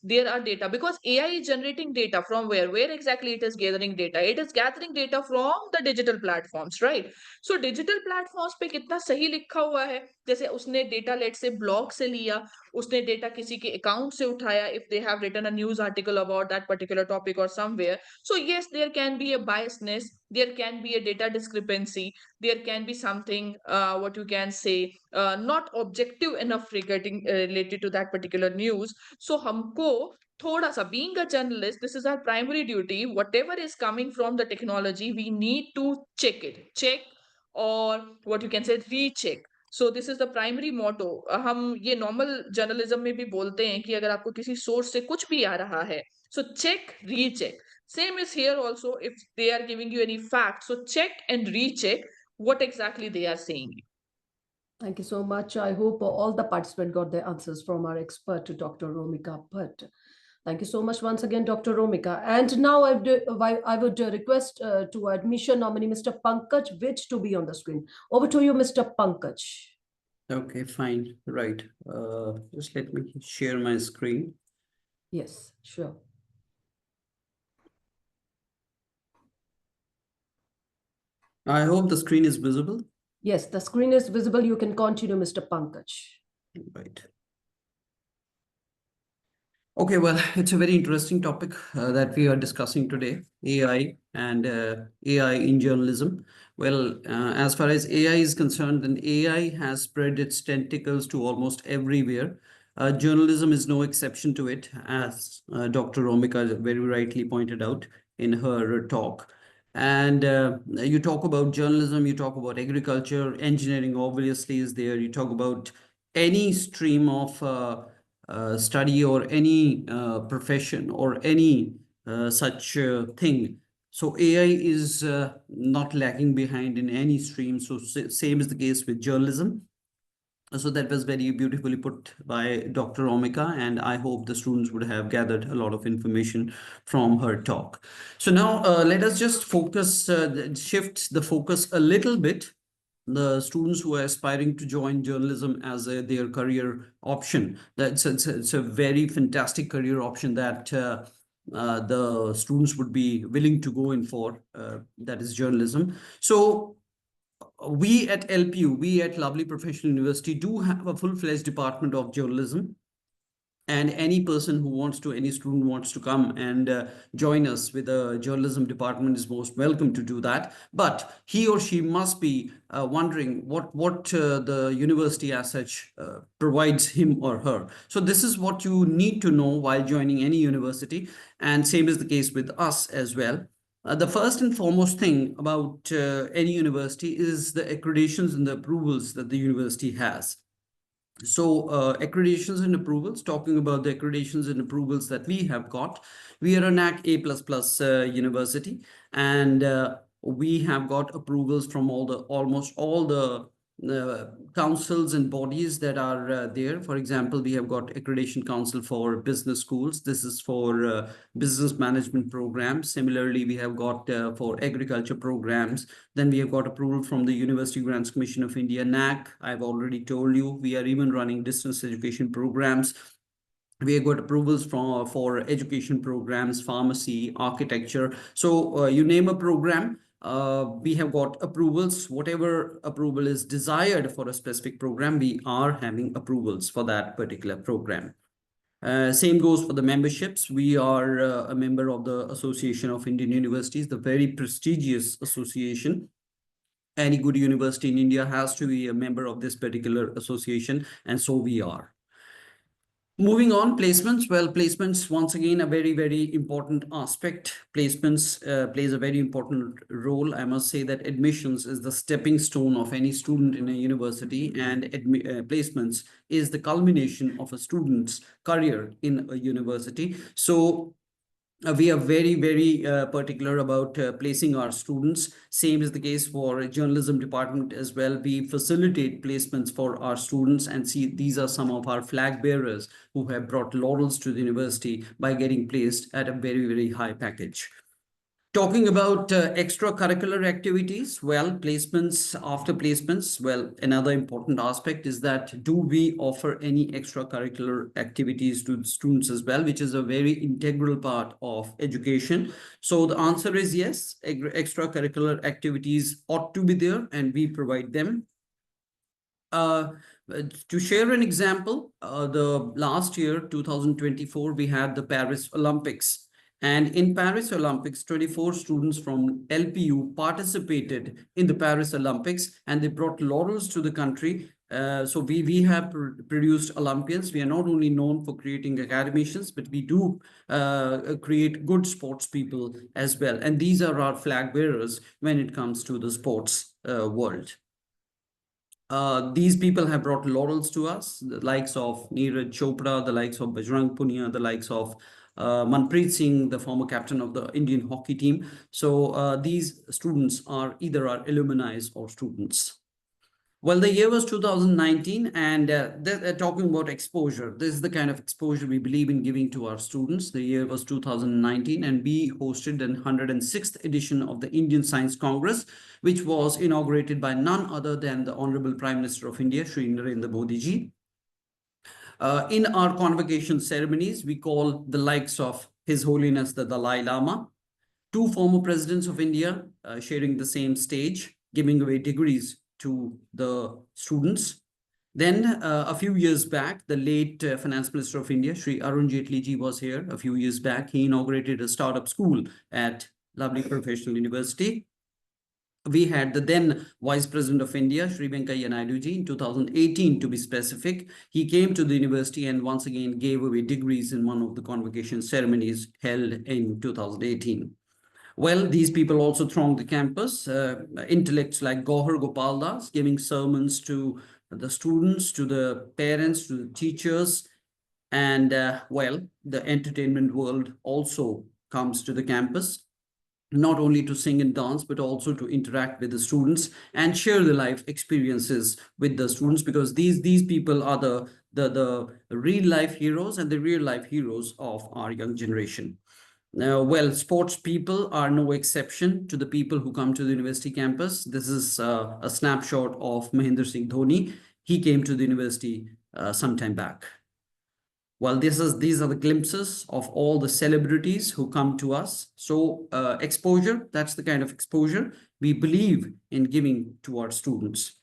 there are data, because AI is generating data from where exactly it is gathering data. It is gathering data from the digital platforms, right? So digital platforms पे कितना सही लिखा हुआ है, जैसे उसने डेटा लेट से ब्लॉग से लिया, उसने डेटा किसी के अकाउंट से उठाया, if they have written a news article about that particular topic or somewhere, so yes, there can be a biasness, there can be a data discrepancy, there can be something, what you can say, not objective enough regarding related to that particular news. So हमको थोड़ा सा, being a journalist, this is our primary duty, whatever is coming from the technology, we need to check, or what you can say, recheck. So this is the primary motto. हम ये normal journalism में भी बोलते हैं कि अगर आपको किसी source से कुछ भी आ रहा है, so check, recheck. Same is here also, if they are giving you any facts, so check and recheck what exactly they are saying. Thank you so much. I hope all the participants got their answers from our expert, Dr. Romika Bhatt. Thank you so much once again, Dr. Romika. And now I would request to admission nominee Mr. Pankaj Vij to be on the screen. Over to you, Mr. Pankaj. Okay, fine. Right. Just let me share my screen. Yes, sure. I hope the screen is visible. Yes, the screen is visible. You can continue, Mr. Pankaj. Right. Okay, well, it's a very interesting topic that we are discussing today, AI and AI in journalism. Well, as far as AI is concerned, then AI has spread its tentacles to almost everywhere. Journalism is no exception to it, as Dr. Romika very rightly pointed out in her talk. And you talk about journalism, you talk about agriculture, engineering obviously is there. You talk about any stream of study or any profession or any such thing. So AI is not lagging behind in any stream. So same is the case with journalism. So that was very beautifully put by Dr. Omika, and I hope the students would have gathered a lot of information from her talk. So now let us just shift the focus a little bit. The students who are aspiring to join journalism as their career option, it's a very fantastic career option that the students would be willing to go in for, that is journalism. So we at LPU, we at Lovely Professional University do have a full-fledged department of journalism. And any person who wants to, any student wants to come and join us with a journalism department is most welcome to do that. But he or she must be wondering what the university as such provides him or her. So this is what you need to know while joining any university. And same is the case with us as well. The first and foremost thing about any university is the accreditations and the approvals that the university has. So accreditations and approvals, talking about the accreditations and approvals that we have got, we are a NAC A++ university, and we have got approvals from almost all the councils and bodies that are there. For example, we have got Accreditation Council for Business Schools. This is for business management programs. Similarly, we have got for agriculture programs. Then we have got approval from the University Grants Commission of India, NAC. I've already told you, we are even running distance education programs. We have got approvals for education programs, pharmacy, architecture. So you name a program, we have got approvals. Whatever approval is desired for a specific program, we are having approvals for that particular program. Same goes for the memberships. We are a member of the Association of Indian Universities, the very prestigious association. Any good university in India has to be a member of this particular association, and so we are. Moving on, placements. Well, placements, once again, a very, very important aspect. Placements plays a very important role. I must say that admissions is the stepping stone of any student in a university, and placements is the culmination of a student's career in a university. So we are very, very particular about placing our students. Same is the case for journalism department as well. We facilitate placements for our students, and see, these are some of our flag bearers who have brought laurels to the university by getting placed at a very, very high package. Talking about extracurricular activities, well, placements, after placements, well, another important aspect is that do we offer any extracurricular activities to the students as well, which is a very integral part of education. So the answer is yes, extracurricular activities ought to be there, and we provide them. To share an example, the last year, 2024, we had the Paris Olympics. And in Paris Olympics, 24 students from LPU participated in the Paris Olympics, and they brought laurels to the country. So we have produced Olympians. We are not only known for creating academicians, but we do create good sports people as well. And these are our flag bearers when it comes to the sports world. These people have brought laurels to us, the likes of Neeraj Chopra, the likes of Bajrang Punia, the likes of Manpreet Singh, the former captain of the Indian hockey team. So these students are either our alumni or students. Well, the year was 2019, and talking about exposure, this is the kind of exposure we believe in giving to our students. The year was 2019, and we hosted the 106th edition of the Indian Science Congress, which was inaugurated by none other than the Honorable Prime Minister of India, Shri Narendra Modi ji. In our convocation ceremonies, we call the likes of His Holiness the Dalai Lama, two former presidents of India sharing the same stage, giving away degrees to the students. Then a few years back, the late Finance Minister of India, Shri Arun Jaitley ji, was here a few years back. He inaugurated a startup school at lovely professional university. We had the then Vice President of India, Shri Venkaiah Naidu ji, in 2018 to be specific. He came to the university and once again gave away degrees in one of the convocation ceremonies held in 2018. Well, these people also thronged the campus. Intellects like Gauhar Gopal Das giving sermons to the students, to the parents, to the teachers. And well, the entertainment world also comes to the campus, not only to sing and dance, but also to interact with the students and share the life experiences with the students, because these people are the real life heroes and the real life heroes of our young generation. Well, sports people are no exception to the people who come to the university campus. This is a snapshot of Mahendra Singh Dhoni. He came to the university some time back. Well, these are the glimpses of all the celebrities who come to us. So exposure, that's the kind of exposure we believe in giving to our students.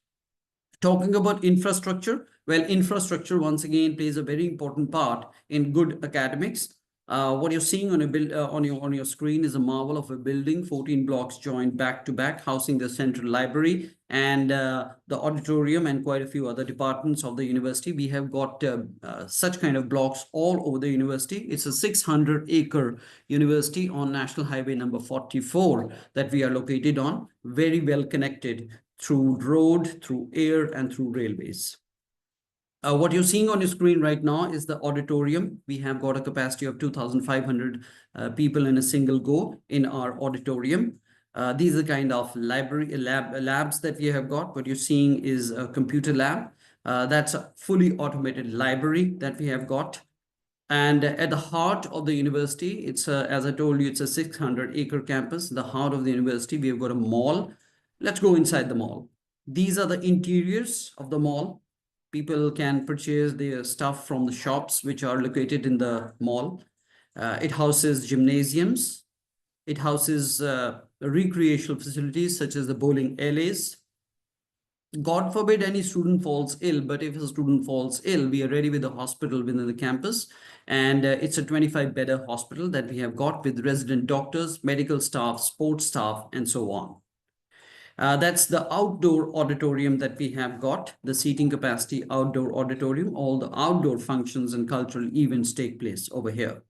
Talking about infrastructure, well, infrastructure once again plays a very important part in good academics. What you're seeing on your screen is a marvel of a building, 14 blocks joined back to back, housing the central library and the auditorium and quite a few other departments of the university. We have got such kind of blocks all over the university. It's a 600-acre university on National Highway number 44 that we are located on, very well connected through road, through air, and through railways. What you're seeing on your screen right now is the auditorium. We have got a capacity of 2,500 people in a single go in our auditorium. These are kind of labs that we have got. What you're seeing is a computer lab. That's a fully automated library that we have got. And at the heart of the university, it's as I told you, it's a 600-acre campus. The heart of the university, we have got a mall. Let's go inside the mall. These are the interiors of the mall. People can purchase their stuff from the shops which are located in the mall. It houses gymnasiums. It houses recreational facilities such as the bowling alleys. God forbid any student falls ill, but if a student falls ill, we are ready with a hospital within the campus. And it's a 25-bedder hospital that we have got with resident doctors, medical staff, sports staff, and so on. That's the outdoor auditorium that we have got, the seating capacity outdoor auditorium. All the outdoor functions and cultural events take place over here.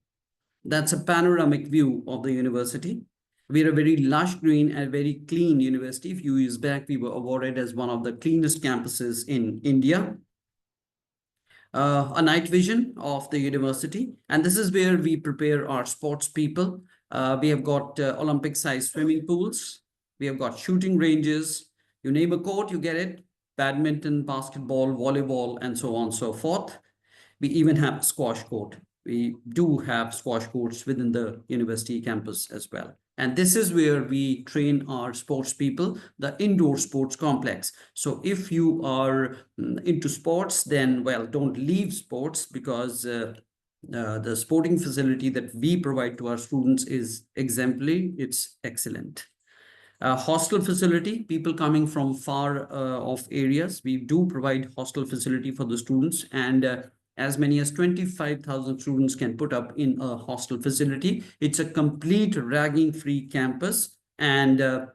That's a panoramic view of the university. We're a very lush green and very clean university. A few years back, we were awarded as one of the cleanest campuses in India. A night vision of the university. And this is where we prepare our sports people. We have got Olympic-sized swimming pools. We have got shooting ranges. You name a court, you get it. Badminton, basketball, volleyball, and so on and so forth. We even have a squash court. We do have squash courts within the university campus as well. And this is where we train our sports people, the indoor sports complex. So if you are into sports, then, well, don't leave sports, because the sporting facility that we provide to our students is exemplary. It's excellent. Hostel facility, people coming from far off areas, we do provide hostel facility for the students, and as many as 25,000 students can put up in a hostel facility. It's a complete ragging-free campus, and a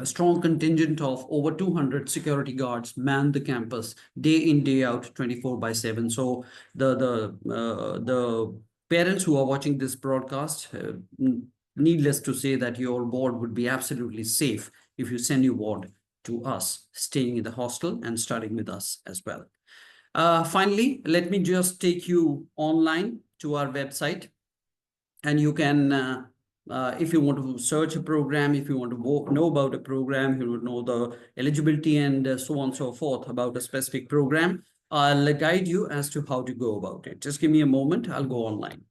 strong contingent of over 200 security guards man the campus day in, day out, 24/7. So the parents who are watching this broadcast, needless to say that your ward would be absolutely safe if you send your ward to us, staying in the hostel and studying with us as well. Finally, let me just take you online to our website, and you can, if you want to search a program, if you want to know about a program, if you want to know the eligibility and so on and so forth about a specific program, I'll guide you as to how to go about it. Just give me a moment, I'll go online.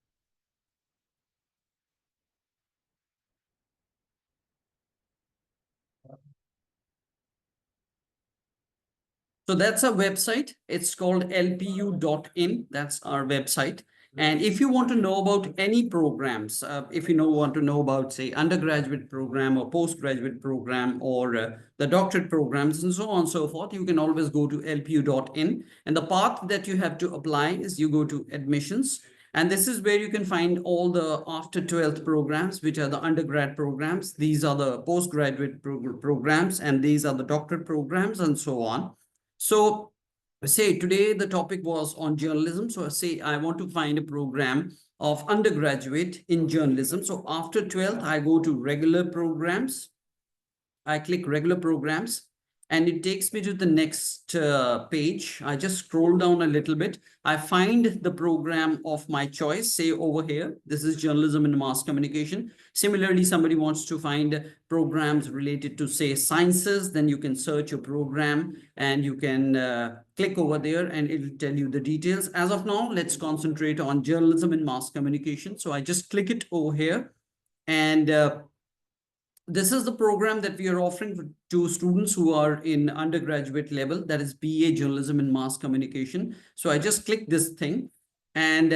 So that's our website. It's called lpu.in. That's our website. And if you want to know about any programs, if you want to know about, say, undergraduate program or postgraduate program or the doctorate programs and so on and so forth, you can always go to lpu.in. And the path that you have to apply is you go to admissions. And this is where you can find all the after 12th programs, which are the undergrad programs. These are the postgraduate programs, and these are the doctorate programs and so on. So say today the topic was on journalism. So say I want to find a program of undergraduate in journalism. So after 12th, I go to regular programs. I click regular programs, and it takes me to the next page. I just scroll down a little bit. I find the program of my choice, say over here. This is journalism and mass communication. Similarly, somebody wants to find programs related to, say, sciences, then you can search your program and you can click over there and it will tell you the details. As of now, let's concentrate on journalism and mass communication. So I just click it over here, and this is the program that we are offering to students who are in undergraduate level, that is BA Journalism and Mass Communication. So I just click this thing, and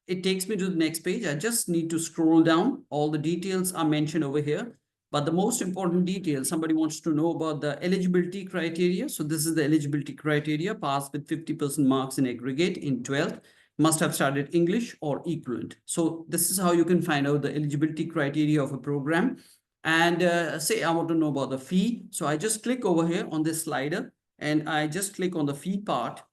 it takes me to the next page. I just need to scroll down. All the details are mentioned over here. But the most important detail, somebody wants to know about the eligibility criteria. So this is the eligibility criteria: pass with 50% marks in aggregate in 12th, must have studied English or equivalent. So this is how you can find out the eligibility criteria of a program. And say I want to know about the fee. So I just click over here on this slider, and I just click on the fee part.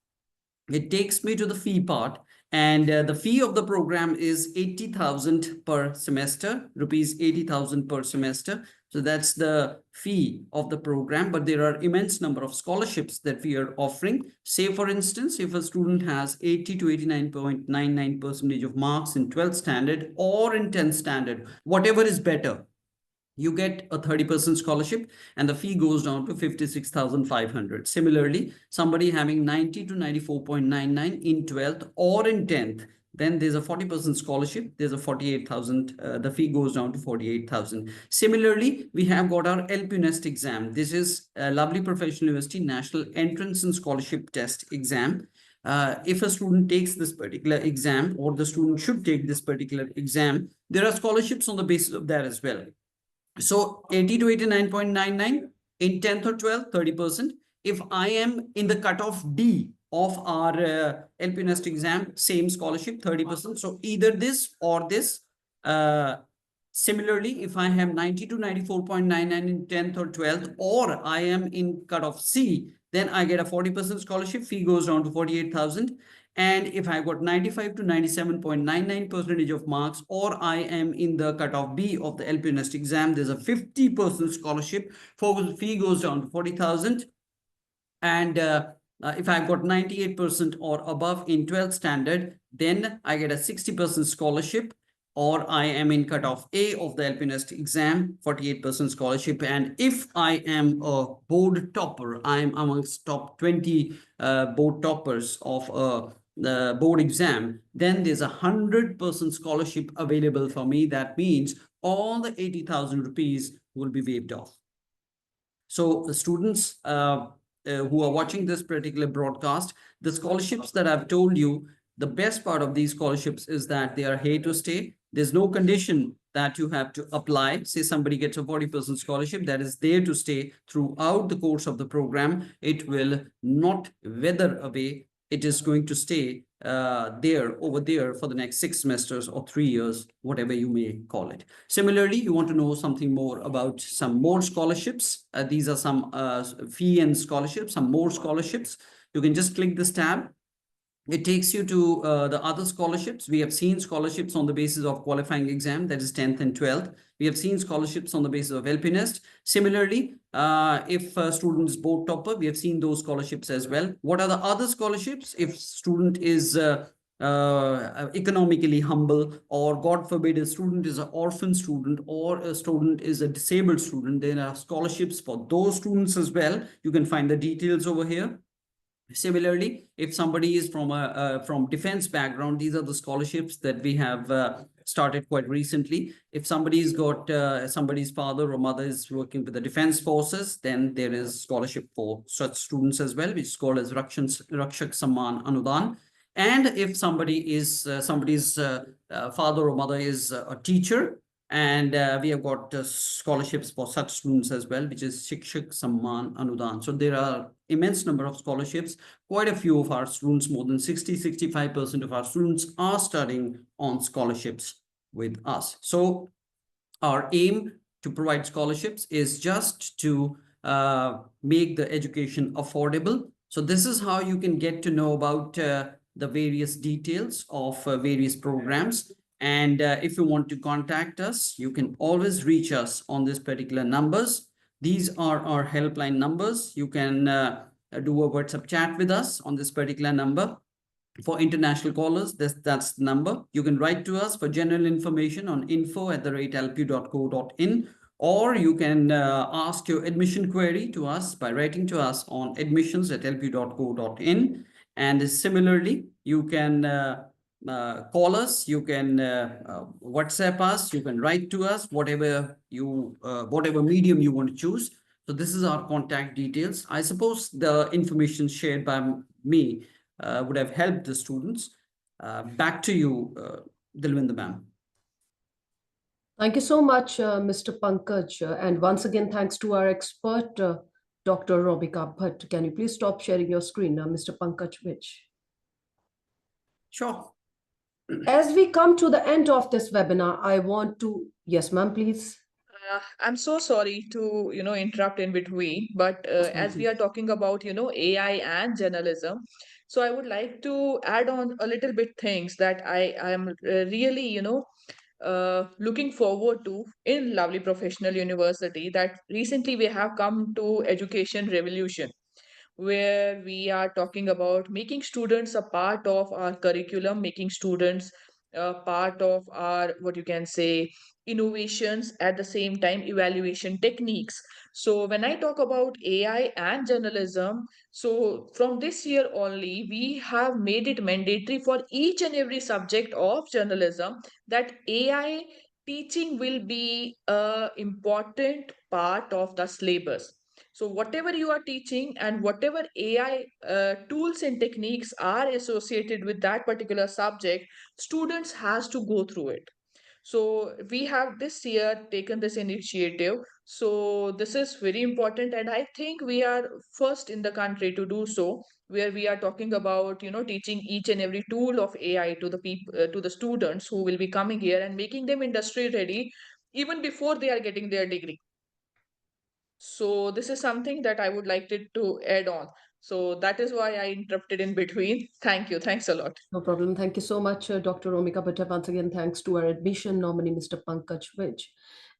It takes me to the fee part, and the fee of the program is 80,000 per semester, rupees 80,000 per semester. So that's the fee of the program, but there are immense number of scholarships that we are offering. Say, for instance, if a student has 80 to 89.99% of marks in 12th standard or in 10th standard, whatever is better, you get a 30% scholarship and the fee goes down to 56,500. Similarly, somebody having 90 to 94.99 in 12th or in 10th, then there's a 40% scholarship, there's a 48,000, the fee goes down to 48,000. Similarly, we have got our LP Nest exam. This is a Lovely Professional University National Entrance and Scholarship Test exam. If a student takes this particular exam, or the student should take this particular exam, there are scholarships on the basis of that as well. So 80 to 89.99 in 10th or 12th, 30%. If I am in the cutoff D of our LP Nest exam, same scholarship, 30%. So either this or this. Similarly, if I have 90 to 94.99 in 10th or 12th, or I am in cutoff C, then I get a 40% scholarship, fee goes down to 48,000. And if I got 95 to 97.99% of marks, or I am in the cutoff B of the LP Nest exam, there's a 50% scholarship, fee goes down to 40,000. And if I've got 98% or above in 12th standard, then I get a 60% scholarship, or I am in cutoff A of the LP Nest exam, 48% scholarship. And if I am a board topper, I'm amongst top 20 board toppers of the board exam, then there's a 100% scholarship available for me. That means all the 80,000 rupees will be waived off. So the students who are watching this particular broadcast, the scholarships that I've told you, the best part of these scholarships is that they are here to stay. There's no condition that you have to apply. Say somebody gets a 40% scholarship, that is there to stay throughout the course of the program. It will not wither away. It is going to stay over there for the next 6 semesters or 3 years, whatever you may call it. Similarly, you want to know something more about some more scholarships. These are some fee and scholarships, some more scholarships. You can just click this tab. It takes you to the other scholarships. We have seen scholarships on the basis of qualifying exam, that is 10th and 12th. We have seen scholarships on the basis of LP Nest. Similarly, if a student is board topper, we have seen those scholarships as well. What are the other scholarships? If student is economically humble, or God forbid, a student is an orphan student, or a student is a disabled student, there are scholarships for those students as well. You can find the details over here. Similarly, if somebody is from defense background, these are the scholarships that we have started quite recently. If somebody's got somebody's father or mother is working with the defense forces, then there is scholarship for such students as well, which is called as Rakshak Samman Anudan. And if somebody is somebody's father or mother is a teacher, and we have got scholarships for such students as well, which is Shikshak Samman Anudan. So there are immense number of scholarships. Quite a few of our students, more than 65% of our students are studying on scholarships with us. So our aim to provide scholarships is just to make the education affordable. So this is how you can get to know about the various details of various programs. And if you want to contact us, you can always reach us on this particular numbers. These are our helpline numbers. You can do a WhatsApp chat with us on this particular number. For international callers, that's the number. You can write to us for general information on info@lpu.co.in, or you can ask your admission query to us by writing to us on admissions@lpu.co.in. And similarly, you can call us, you can WhatsApp us, you can write to us, whatever medium you want to choose. So this is our contact details. I suppose the information shared by me would have helped the students. Back to you, Dilwinder ma'am. Thank you so much, Mr. Pankaj. And once again, thanks to our expert, Dr. Robika Bhatt. Can you please stop sharing your screen, Mr. Pankaj Vich? Sure. As we come to the end of this webinar, I want to, yes, ma'am, please. I'm so sorry to, interrupt in between, but as we are talking about, AI and journalism, so I would like to add on a little bit things that I am really, looking forward to in Lovely Professional University, that recently we have come to education revolution, where we are talking about making students a part of our curriculum, making students part of our, what you can say, innovations, at the same time evaluation techniques. So when I talk about AI and journalism, so from this year only, we have made it mandatory for each and every subject of journalism that AI teaching will be a important part of the syllabus. So whatever you are teaching and whatever AI tools and techniques are associated with that particular subject, students has to go through it. So we have this year taken this initiative. So this is very important, and I think we are first in the country to do so, where we are talking about, teaching each and every tool of AI to the people, to the students who will be coming here, and making them industry ready even before they are getting their degree. So this is something that I would like to add on. So that is why I interrupted in between. Thank you. Thanks a lot. No problem. Thank you so much, Dr. Omika Bhatta. Once again, thanks to our admission nominee, Mr. Pankaj Vij.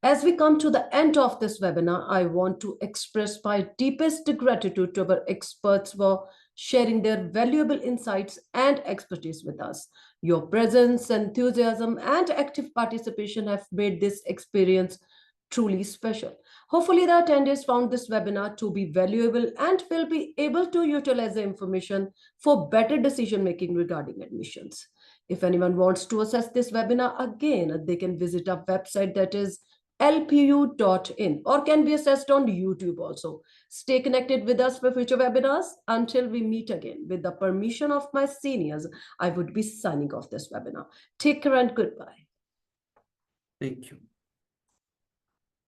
As we come to the end of this webinar, I want to express my deepest gratitude to our experts for sharing their valuable insights and expertise with us. Your presence, enthusiasm, and active participation have made this experience truly special. Hopefully, the attendees found this webinar to be valuable and will be able to utilize the information for better decision making regarding admissions. If anyone wants to access this webinar again, they can visit our website, that is lpu.in, or can be accessed on YouTube also. Stay connected with us for future webinars. Until we meet again, with the permission of my seniors, I would be signing off this webinar. Take care and goodbye. Thank you.